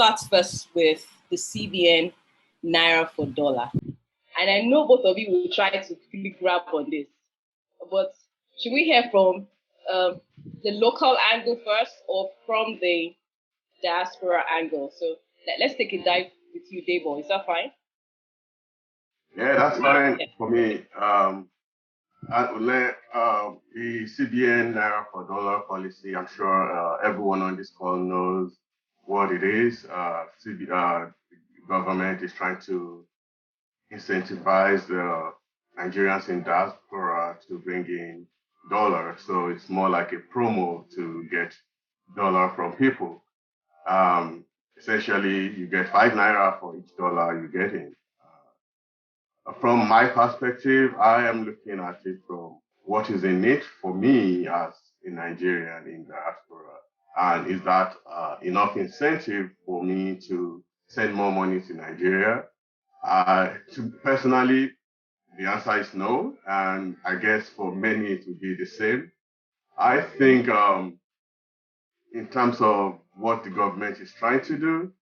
start first with the CBN Naira for dollar. And I know both of you will try to quickly grab on this. But should we hear from the local angle first or from the diaspora angle? So let's take a dive with you, Debo. Is that fine? Yeah, that's fine for me. The CBN Naira for dollar policy, I'm sure everyone on this call knows what it is. The government is trying to incentivize the Nigerians in diaspora to bring in dollar. So it's more like a promo to get dollar from people. Essentially, you get 5 naira for each dollar you get in. From my perspective, I am looking at it from what is in it for me as a Nigerian in diaspora. And is that enough incentive for me to send more money to Nigeria? Personally, the answer is no. And I guess for many, it will be the same. I think in terms of what the government is trying to do,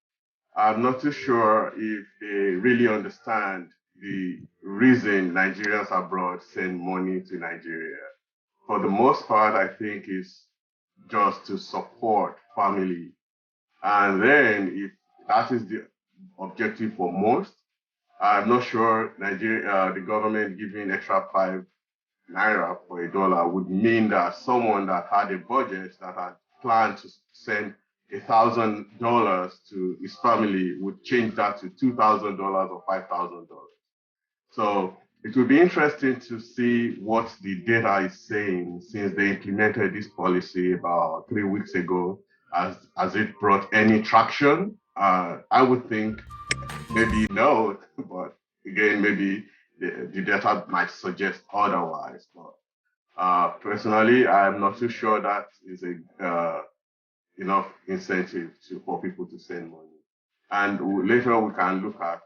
I'm not too sure if they really understand the reason Nigerians abroad send money to Nigeria. For the most part, I think it's just to support family. And then if that is the objective for most, I'm not sure the government giving extra 5 naira for a dollar would mean that someone that had a budget that had planned to send $1,000 to his family would change that to $2,000 or $5,000. So it will be interesting to see what the data is saying since they implemented this policy about 3 weeks ago. Has it brought any traction? I would think maybe no, but again, maybe the data might suggest otherwise. But personally, I'm not too sure that is enough incentive for people to send money. And later we can look at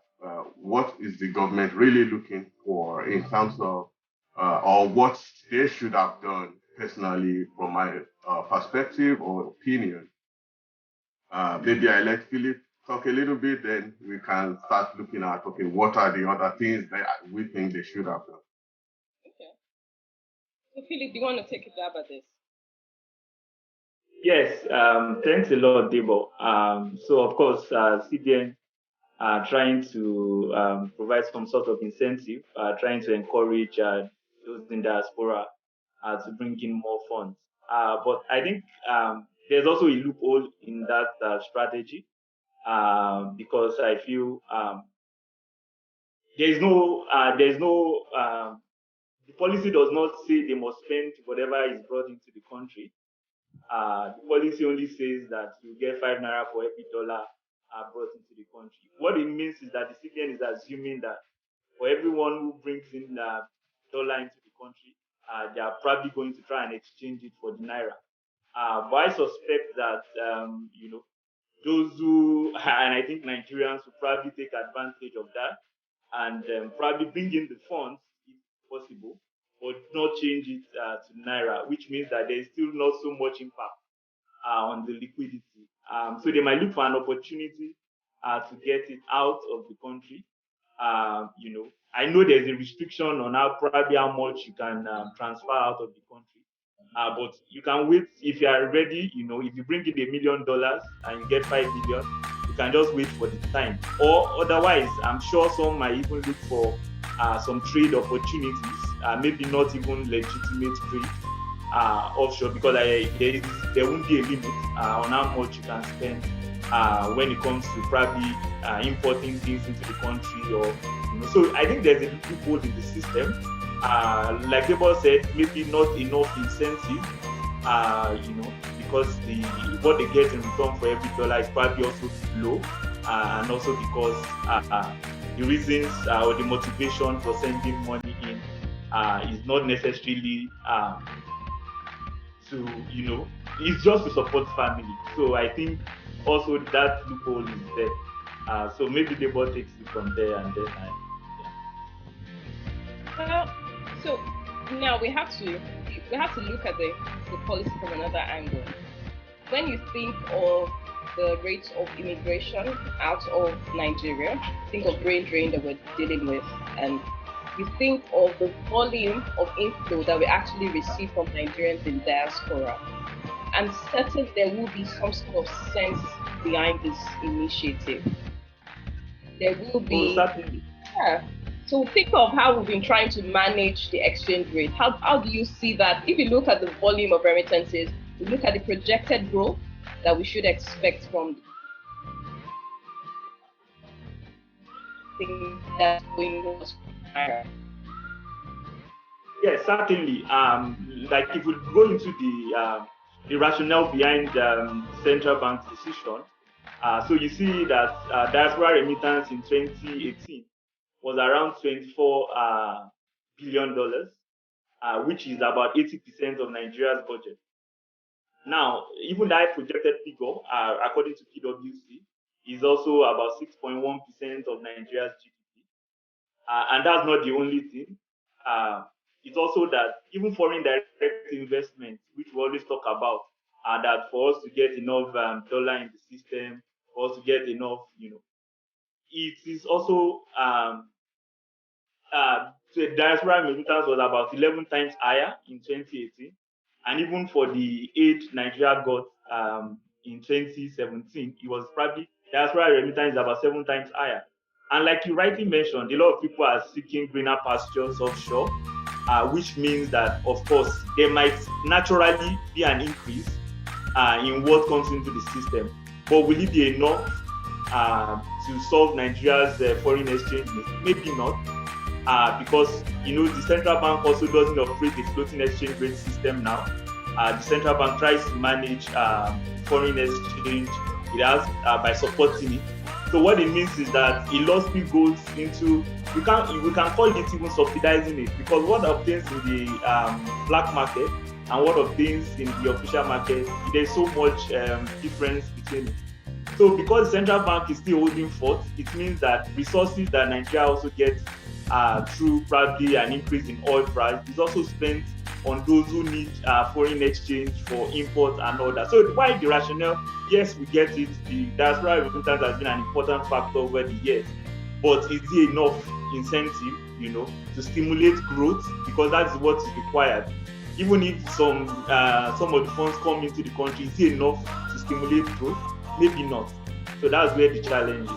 what is the government really looking for in terms of, or what they should have done personally from my perspective or opinion. Maybe I let Philip talk a little bit, then we can start looking at, okay, what are the other things that we think they should have done? Okay. So Philip, do you want to take a jab at this? Yes, thanks a lot, Debo. So of course, CBN are trying to provide some sort of incentive, trying to encourage those in diaspora to bring in more funds. But I think there's also a loophole in that strategy because I feel there's no the policy does not say they must spend whatever is brought into the country. The policy only says that you get 5 naira for every dollar brought into the country. What it means is that the CBN is assuming that for everyone who brings in dollar into the country, they are probably going to try and exchange it for the naira. But I suspect that those who and I think Nigerians will probably take advantage of that and probably bring in the funds if possible, but not change it to naira, which means that there is still not so much impact on the liquidity. So they might look for an opportunity to get it out of the country. I know there's a restriction on how much you can transfer out of the country. But you can wait if you are ready. If you bring in $1 million and you get 5 million, you can just wait for the time. Or otherwise, I'm sure some might even look for some trade opportunities, maybe not even legitimate trade offshore, because there won't be a limit on how much you can spend when it comes to probably importing things into the country. So I think there's a loophole in the system. Like Debo said, maybe not enough incentive, because what they get in return for every dollar is probably also low, and also because the reasons or the motivation for sending money in is not necessarily it's just to support family. So I think also that loophole is there. So maybe Debo takes it from there, and then So now we have to look at the policy from another angle. When you think of the rates of immigration out of Nigeria, think of brain drain that we're dealing with, and you think of the volume of inflow that we actually receive from Nigerians in diaspora, I'm certain there will be some sort of sense behind this initiative. There will Oh, be, certainly. yeah. So think of how we've been trying to manage the exchange rate. How do you see that? If you look at the volume of remittances, you look at the projected growth that we should expect from things that's going on. Yes, certainly. Like if we go into the rationale behind the central bank's decision, so you see that diaspora remittance in 2018 was around 24 billion dollars, which is about 80% of Nigeria's budget. Now, even that projected figure, according to PwC, is also about 6.1% of Nigeria's GDP. And that's not the only thing. Uh, it's also that even foreign direct investment, which we always talk about, that for us to get enough dollar in the system, for us to get enough, it is also so diaspora remittance was about 11 times higher in 2018. And even for the aid Nigeria got in 2017, it was probably diaspora remittance is about 7 times higher. And like you rightly mentioned, a lot of people are seeking greener pastures offshore, which means that, of course, there might naturally be an increase in what comes into the system. But will it be enough to solve Nigeria's foreign exchange needs? Maybe not, because the central bank also doesn't operate a floating exchange rate system now. The central bank tries to manage foreign exchange it has by supporting it. So what it means is that a lot still goes into we can call it even subsidizing it, because what obtains in the black market and what obtains in the official market, there's so much difference between it. So because the central bank is still holding forth, it means that resources that Nigeria also gets through probably an increase in oil price is also spent on those who need foreign exchange for import and all that. So why the rationale? Yes, we get it. The diaspora remittance has been an important factor over the years, but is it enough incentive, to stimulate growth? Because that's what is required. Even if some of the funds come into the country, is it enough to stimulate growth? Maybe not. So that's where the challenge is.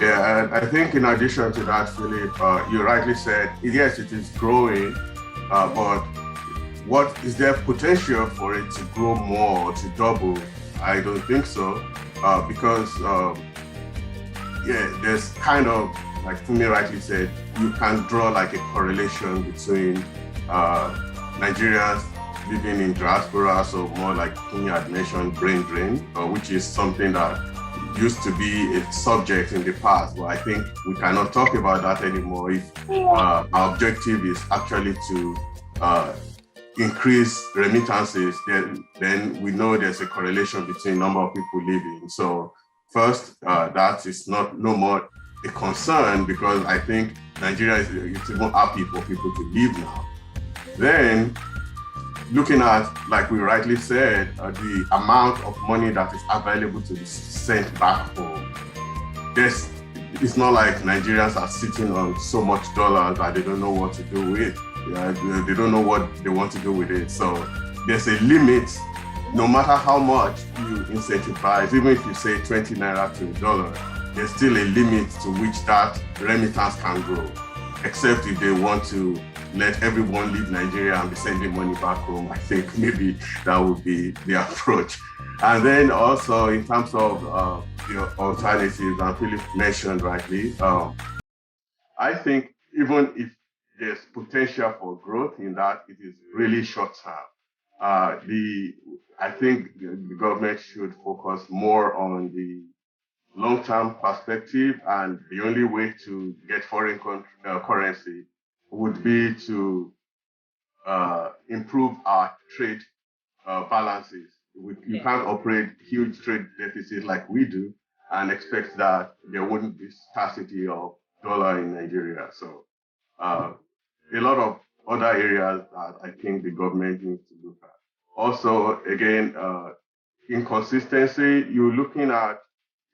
Yeah, and I think in addition to that, Philip, you rightly said, yes, it is growing, but what is there potential for it to grow more, to double? I don't think so, because there's kind of, like Fumi rightly said, you can draw like a correlation between Nigerians living in diaspora, so more like Fumi had mentioned, brain drain, which is something that used to be a subject in the past, but I think we cannot talk about that anymore if our objective is actually to increase remittances. Then we know there's a correlation between number of people living. So first, that is no more a concern, because I think Nigeria is even happy for people to live now. Then looking at, like we rightly said, the amount of money that is available to be sent back home. It's not like Nigerians are sitting on so much dollars that they don't know what to do with. They don't know what they want to do with it. So there's a limit. No matter how much you incentivize, even if you say 20 naira to $1, there's still a limit to which that remittance can grow, except if they want to let everyone leave Nigeria and be sending money back home. I think maybe that would be the approach. And then also in terms of the alternatives, and Philip mentioned rightly, I think even if there's potential for growth in that, it is really short term. I think the government should focus more on the long-term perspective, and the only way to get foreign currency would be to improve our trade balances. You can't operate huge trade deficits like we do and expect that there wouldn't be scarcity of dollar in Nigeria. So a lot of other areas that I think the government needs to look at. Also, again, inconsistency. You're looking at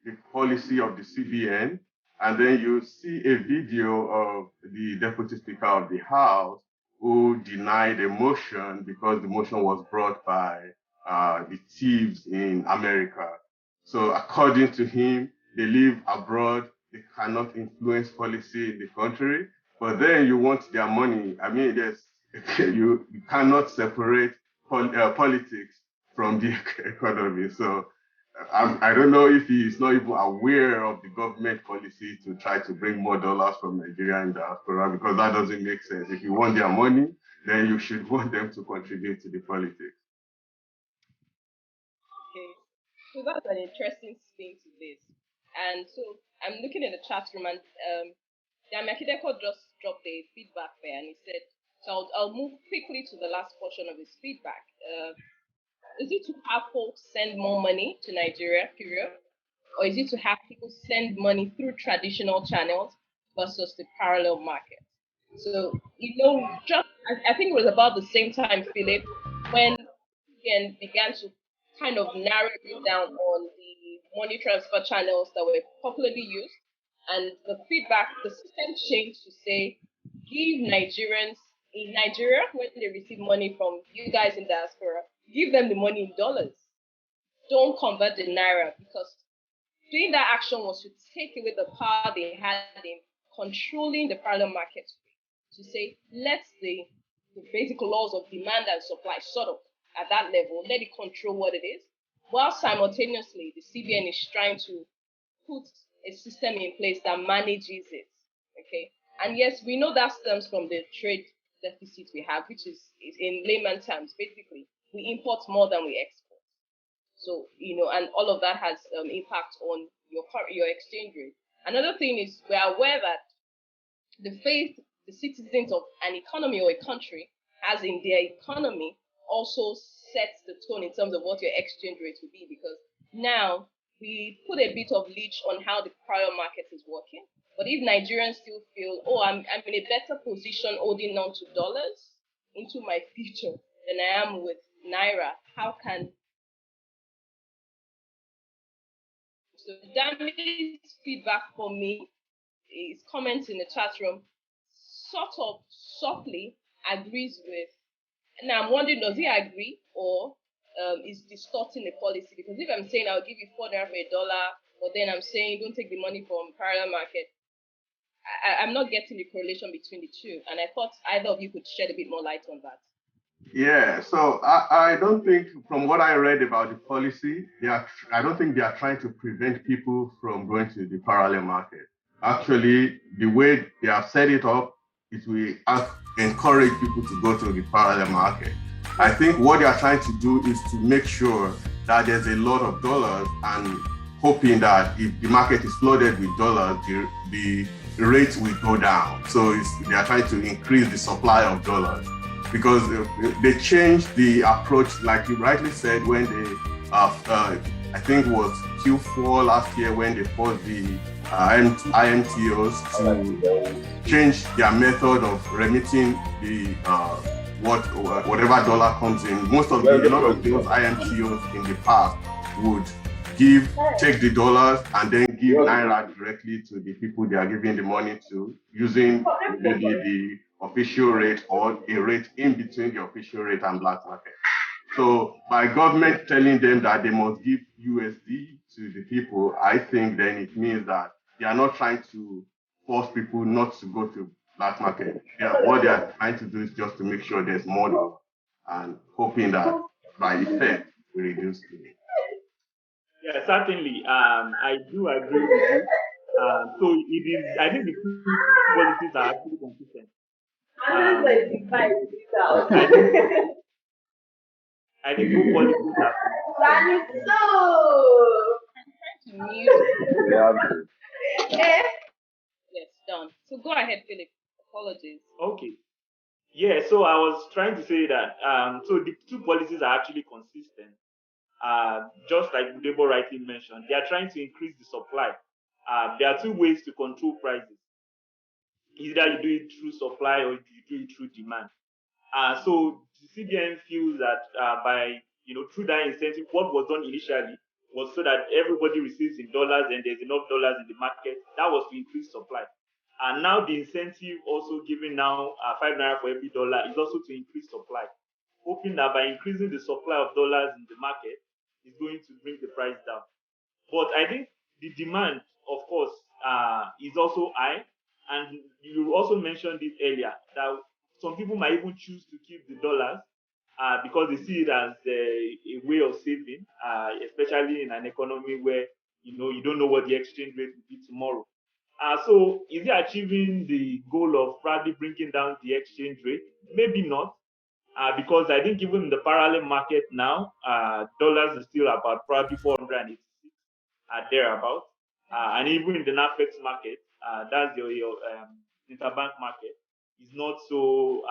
the policy of the CBN, and then you see a video of the Deputy Speaker of the House who denied a motion because the motion was brought by the thieves in America. So according to him, they live abroad, they cannot influence policy in the country, but then you want their money. I mean, you cannot separate politics from the economy. So I don't know if he is not even aware of the government policy to try to bring more dollars from Nigerian diaspora, because that doesn't make sense. If you want their money, then you should want them to contribute to the politics. Okay, so that's an interesting spin to this. And so I'm looking in the chat room, and Yamakideko just dropped a feedback there, and he said, so I'll move quickly to the last portion of his feedback. Is it to have folks send more money to Nigeria, period? Or is it to have people send money through traditional channels versus the parallel market? So, just I think it was about the same time, Philip, when CBN began to kind of narrow it down on the money transfer channels that were popularly used. And the feedback, the system changed to say, give Nigerians in Nigeria, when they receive money from you guys in diaspora, give them the money in dollars. Don't convert the naira, because doing that action was to take away the power they had in controlling the parallel market, to say, let the basic laws of demand and supply sort of at that level, let it control what it is, while simultaneously the CBN is trying to put a system in place that manages it. Okay. And yes, we know that stems from the trade deficit we have, which is in layman terms, basically, we import more than we export. So, and all of that has impact on your exchange rate. Another thing is, we're aware that the faith the citizens of an economy or a country has in their economy also sets the tone in terms of what your exchange rate will be, because now we put a bit of leash on how the parallel market is working. But if Nigerians still feel, oh, I'm in a better position holding on to dollars into my future than I am with Naira, how can... So Dami's feedback for me is comments in the chat room sort of softly agrees with. Now I'm wondering, does he agree, or is distorting the policy? Because if I'm saying I'll give you $4 for a dollar, but then I'm saying don't take the money from parallel market, I'm not getting the correlation between the two. And I thought either of you could shed a bit more light on that. Yeah, so I don't think, from what I read about the policy, I don't think they are trying to prevent people from going to the parallel market. Actually, the way they have set it up, it will encourage people to go to the parallel market. I think what they are trying to do is to make sure that there's a lot of dollars, and hoping that if the market is flooded with dollars, the rate will go down. So they are trying to increase the supply of dollars, because they changed the approach, like you rightly said, when they, I think it was Q4 last year, when they forced the IMTOs to change their method of remitting the whatever dollar comes in. A lot of those IMTOs in the past would take the dollars and then give Naira directly to the people they are giving the money to, using maybe the official rate or a rate in between the official rate and black market. So by government telling them that they must give USD to the people, I think then it means that they are not trying to force people not to go to black market. What they are trying to do is just to make sure there's more dollars, and hoping that by effect we reduce the... Yeah, certainly. I do agree with you. So it is. I think the two policies are actually consistent. I think both policies are consistent. I'm trying to mute. Yes, done. So go ahead, Philip. Apologies. Okay. Yeah, so I was trying to say that so the two policies are actually consistent. Just like Debo rightly mentioned, they are trying to increase the supply. There are two ways to control prices. Either you do it through supply or you do it through demand. So the CBN feels that by through that incentive, what was done initially was so that everybody receives in dollars and there's enough dollars in the market. That was to increase supply. And now the incentive also given now 5 naira for every dollar is also to increase supply, hoping that by increasing the supply of dollars in the market is going to bring the price down. But I think the demand, of course, is also high. And you also mentioned it earlier that some people might even choose to keep the dollars because they see it as a way of saving, especially in an economy where you don't know what the exchange rate will be tomorrow. So, is it achieving the goal of probably bringing down the exchange rate? Maybe not, because I think even in the parallel market now, dollars is still about probably 486 thereabout. And even in the NAFEX market, that's your interbank market, is not so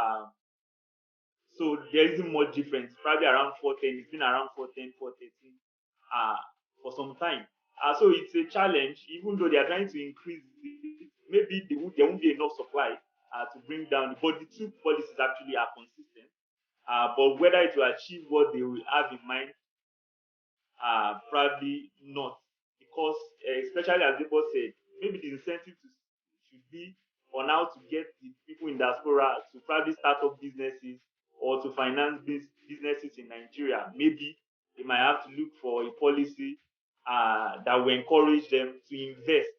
there isn't much difference. Probably around 410. It's been around 410, 413 for some time. So it's a challenge, even though they are trying to increase it. Maybe there won't be enough supply to bring down, but the two policies actually are consistent. But whether it will achieve what they will have in mind, probably not, because especially as Debo said, maybe the incentive should be on how to get the people in diaspora to probably start up businesses or to finance businesses in Nigeria. Maybe they might have to look for a policy that will encourage them to invest.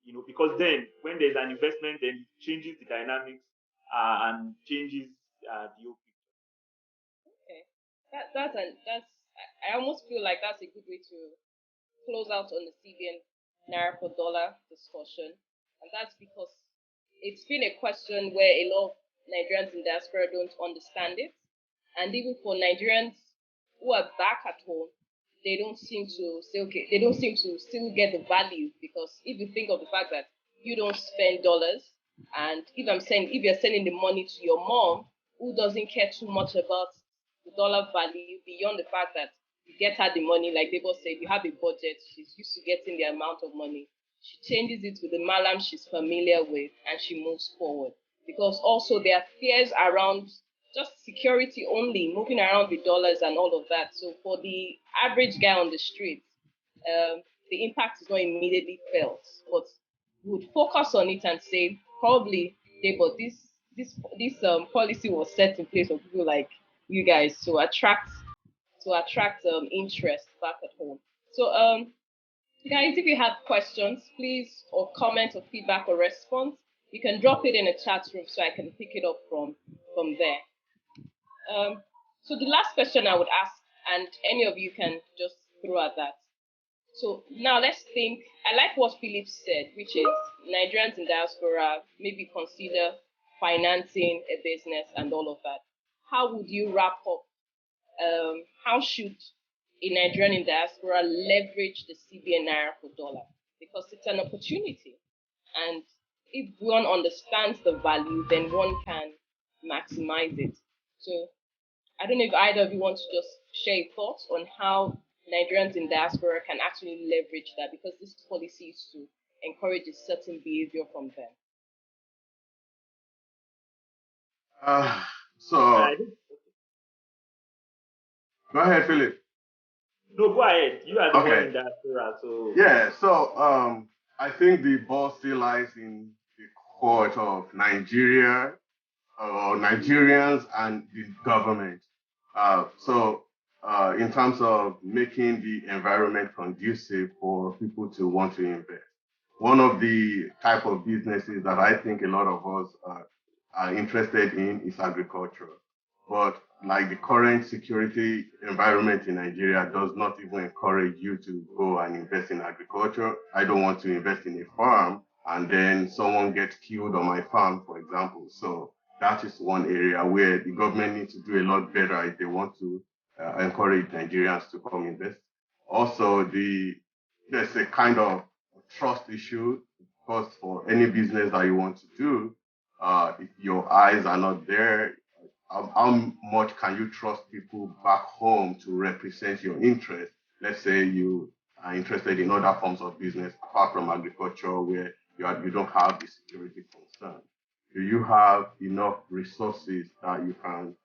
Because then when there's an investment, then it changes the dynamics and changes the whole picture. Okay, that's I almost feel like that's a good way to close out on the CBN Naira per dollar discussion, and that's because it's been a question where a lot of Nigerians in diaspora don't understand it, and even for Nigerians who are back at home, they don't seem to say okay. They don't seem to still get the value, because if you think of the fact that you don't spend dollars, and if you're sending the money to your mom who doesn't care too much about the dollar value beyond the fact that you get her the money, like they both said, you have a budget. She's used to getting the amount of money. She changes it with the malam she's familiar with, and she moves forward. Because also there are fears around just security only, moving around with dollars and all of that. So for the average guy on the street, the impact is not immediately felt, but we would focus on it and say probably, okay, but this policy was set in place for people like you guys to attract interest back at home. So guys, if you have questions, please, or comment or feedback or response, you can drop it in a chat room so I can pick it up from there. So the last question I would ask, and any of you can just throw at that. So now let's think. I like what Philip said, which is Nigerians in diaspora maybe consider financing a business and all of that. How would you wrap up? How should a Nigerian in diaspora leverage the CBN Naira for dollar? Because it's an opportunity, and if one understands the value, then one can maximize it. So I don't know if either of you want to just share thoughts on how Nigerians in diaspora can actually leverage that, because this policy is to encourage a certain behavior from them. So go ahead, Philip. No, go ahead. You are the one Okay. in diaspora, so Yeah, so I think the ball still lies in the court of Nigeria or Nigerians and the government. In terms of making the environment conducive for people to want to invest, one of the type of businesses that I think a lot of us are interested in is agriculture. But like the current security environment in Nigeria does not even encourage you to go and invest in agriculture. I don't want to invest in a farm and then someone gets killed on my farm, for example. So that is one area where the government needs to do a lot better if they want to encourage Nigerians to come invest. Also, there's a kind of trust issue, because for any business that you want to do, if your eyes are not there, how much can you trust people back home to represent your interest? Let's say you are interested in other forms of business apart from agriculture, where you don't have the security concern. Do you have enough resources that you can?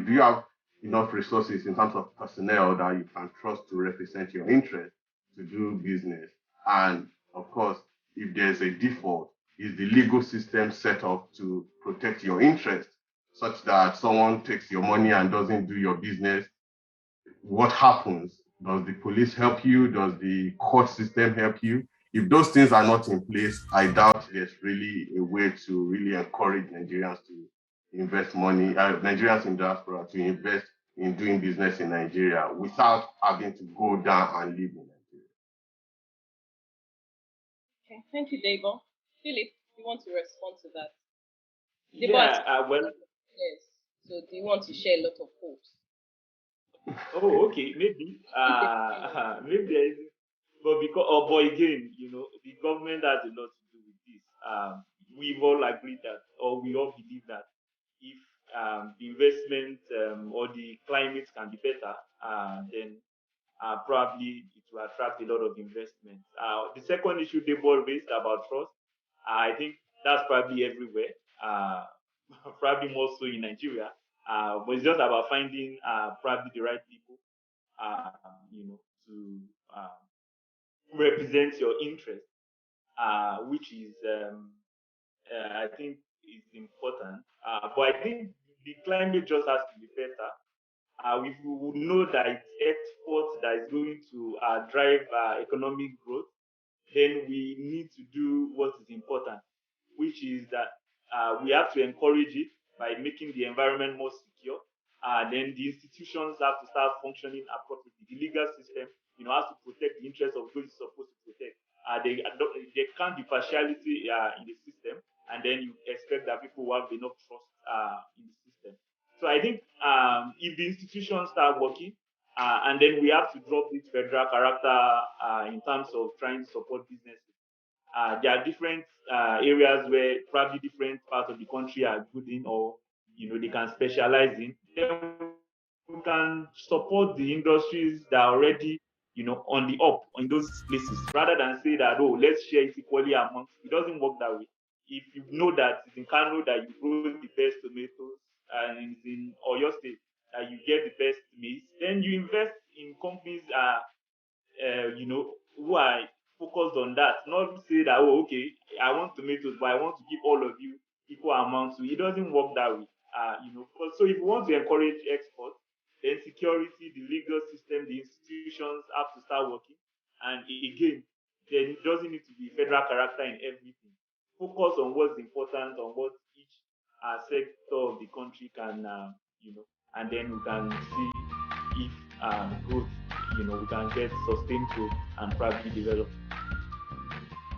Do you have enough resources in terms of personnel that you can trust to represent your interest to do business. And of course, if there's a default, is the legal system set up to protect your interest such that someone takes your money and doesn't do your business? What happens? Does the police help you? Does the court system help you? If those things are not in place, I doubt there's really a way to really encourage Nigerians to invest money, Nigerians in diaspora to invest in doing business in Nigeria without having to go down and live in Nigeria. Okay, thank you, Debo. Philip, you want to respond to that? Yeah, well, Yes. So do you want to share a lot of hopes? oh, okay, maybe, maybe there is, but because, but again, the government has a lot to do with this. We've all agreed that, or we all believe that, if the investment or the climate can be better, then probably it will attract a lot of investment. The second issue Debo raised about trust, I think that's probably everywhere, probably more so in Nigeria. But it's just about finding probably the right people, to represent your interest, which is, I think, is important. But I think the climate just has to be better. If we would know that it's export that is going to drive economic growth, then we need to do what is important, which is that we have to encourage it by making the environment more secure. Then the institutions have to start functioning appropriately. The legal system, has to protect the interests of those it's supposed to protect. There can't be partiality in the system, and then you expect that people will have enough trust in the system. So I think if the institutions start working, and then we have to drop this federal character in terms of trying to support businesses. There are different areas where probably different parts of the country are good in, or they can specialize in. Then we can support the industries that are already on the up in those places, rather than say that, oh, let's share it equally amongst. It doesn't work that way. If you know that it's in Kano that you grow the best tomatoes, and it's in Oyo State that you get the best maize, then you invest in companies who are focused on that. Not say that, oh, okay, I want tomatoes, but I want to give all of you equal amounts. So it doesn't work that way. So if you want to encourage export, then security, the legal system, the institutions have to start working. And again, then it doesn't need to be federal character in everything. Focus on what's important, on what each sector of the country can, and then we can see if growth, we can get sustained growth and probably develop.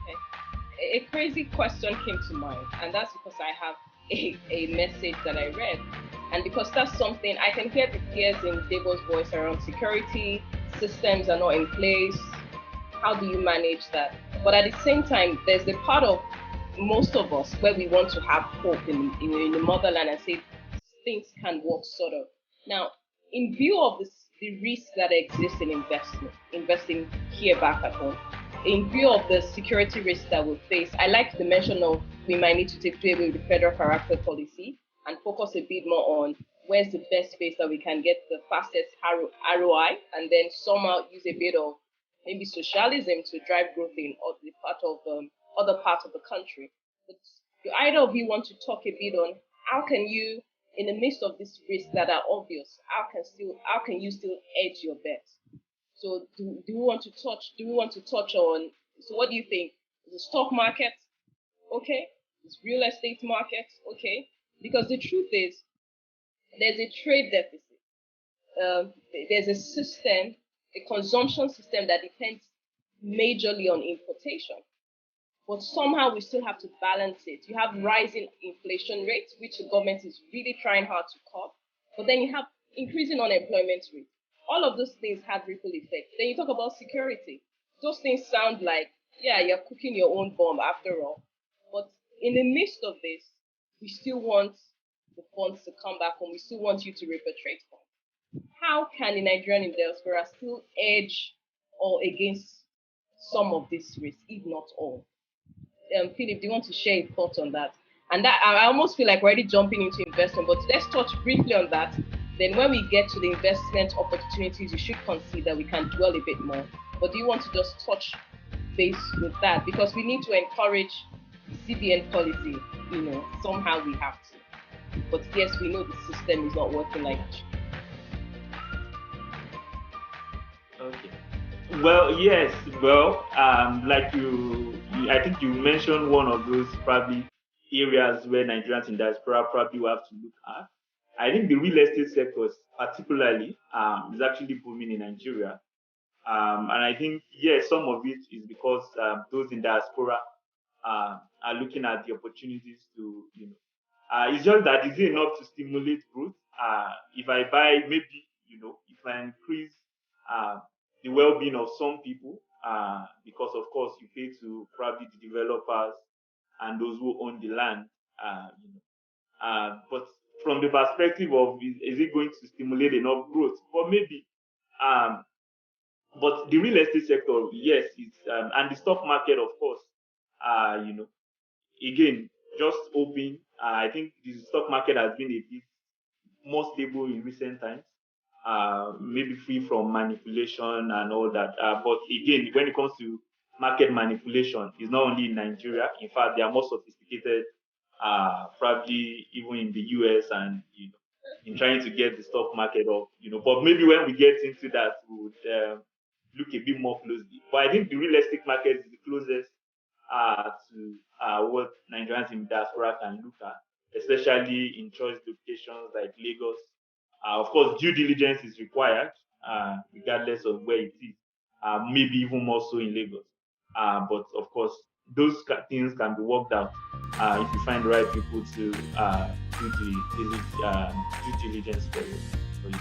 Okay. A crazy question came to mind, and that's because I have a message that I read. And because that's something I can hear the fears in Debo's voice around security, systems are not in place. How do you manage that? But at the same time, there's the part of most of us where we want to have hope in the motherland and say things can work, sort of. Now, in view of the risks that exist in investing here back at home, in view of the security risks that we face, I like the mention of we might need to do away with the federal character policy and focus a bit more on where's the best space that we can get the fastest ROI, and then somehow use a bit of maybe socialism to drive growth in other parts of the country. But do either of you want to talk a bit on how can you, in the midst of these risks that are obvious, how can you still edge your bet? So do we want to touch on, so what do you think? The stock market, okay? Is real estate market, okay? Because the truth is there's a trade deficit. There's a system, a consumption system that depends majorly on importation. But somehow we still have to balance it. You have rising inflation rates, which the government is really trying hard to curb, but then you have increasing unemployment rate. All of those things have ripple effects. Then you talk about security. Those things sound like, yeah, you're cooking your own bomb after all. But in the midst of this, we still want the funds to come back home. We still want you to repatriate funds. How can the Nigerian diaspora still edge or against some of these risks, if not all? Philip, do you want to share your thoughts on that? And that I almost feel like we're already jumping into investment, but let's touch briefly on that. Then when we get to the investment opportunities, you should consider we can dwell a bit more. But do you want to just touch base with that? Because we need to encourage CBN policy, somehow we have to. But yes, we know the system is not working like it should. Okay. Well, yes. Well, like I think you mentioned one of those probably areas where Nigerians in diaspora probably will have to look at. I think the real estate sector, particularly, is actually booming in Nigeria. And I think, yes, some of it is because those in diaspora are looking at the opportunities to, it's just that is it enough to stimulate growth? If I buy, maybe, it can increase uh, the well-being of some people because, of course, you pay to probably the developers and those who own the land. But from the perspective of is it going to stimulate enough growth? But maybe. Um, but the real estate sector, yes, it's and the stock market, of course, you know, again, just hoping. I think the stock market has been a bit more stable in recent times. Maybe free from manipulation and all that. But again, when it comes to market manipulation, it's not only in Nigeria. In fact, they are more sophisticated, probably even in the US and in trying to get the stock market up. But maybe when we get into that, we would look a bit more closely. But I think the real estate market is the closest to what Nigerians in diaspora can look at, especially in choice locations like Lagos. Of course, due diligence is required, regardless of where it is, maybe even more so in Lagos. But of course, those things can be worked out if you find the right people to do the due diligence for you.